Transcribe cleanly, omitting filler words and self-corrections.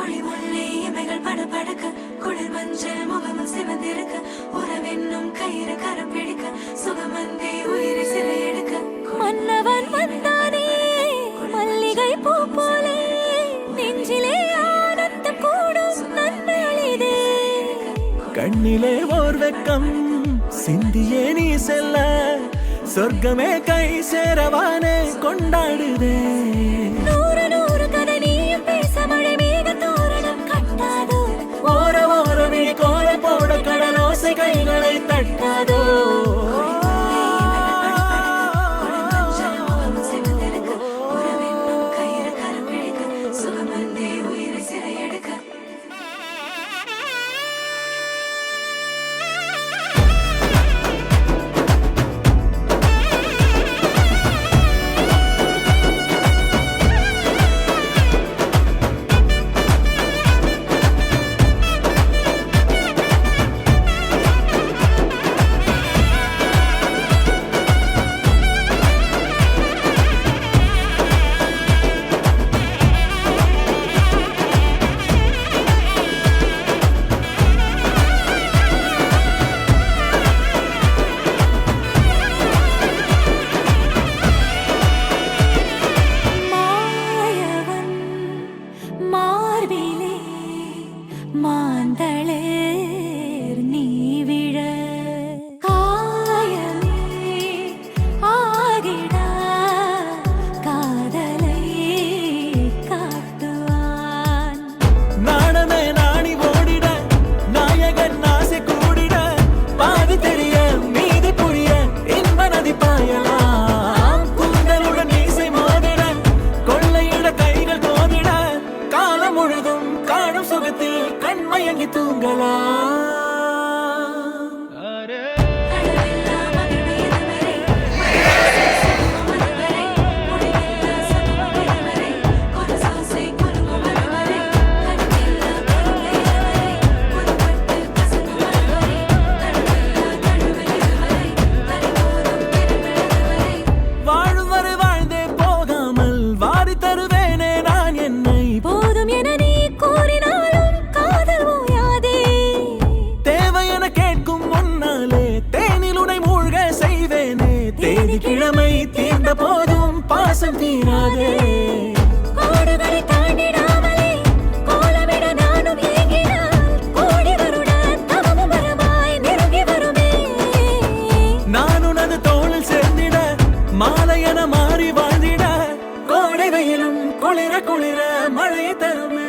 மொழி முல்லை இமைகள் படபடக்க குளிர் மஞ்சள் முகமும் சிவந்திருக்க உறவென்னும் கயிறு கரம் பிடிக்க சுகமந்தே உயிரை சிறை எடுக்க மன்னவன் வந்தானே மல்லிகை பூ போலே நெஞ்சிலே ஆனந்தம் கூடும் நன்னாளிதே கண்ணிலே ஓர் வெக்கம் சிந்தியே நீ செல்ல சொர்க்கமே கை சேரவானே கொண்டாடுதே நூறு நூறு கதை நீயும் பேச மழை மேக தோரணம் கட்டாதோ ஓர ஓரமே கோல போட கடலோசை கைகளை தட்டாதோ மாந்தளேர் நீ விழ காயமே ஆகிடா காதலை காட்டுவான் நாணமே நாணி ஓடிட நாயகன் ஆசை கூடிட பாதி தெரிய மீதி புரிய இன்ப நதி பாயலாம் கூந்தலுடன் மீசை மோதிட கொள்ளையிட கைகள் கோதிட காலம் முழுதும் காணும் சுகத்தில் கண்மயங்கி தூங்கலாம் வாழும் வரை வாழ்ந்தே போகாமல் வாரி தருவேனே நான் என்னை போதும் என நீ கூறினாலும் காதல் ஓயாதே தேவை என கேட்கும் முன்னாலே தேனில் உனை மூழ்க செய்வேனே தேதி கிழமை தீர்ந்த போதும் பாசம் தீராதே கோடுகளை தாண்டிடாமலே கோலமிட நானும் ஏங்கினால் கோடி வருட தவமும் வரமாய் நெருங்கி வருமே நான் உனது தோளில் சேர்ந்திட மாலை என மாறி வாழ்ந்திட கோடை வெயிலும் குளிர குளிர மழை தருமே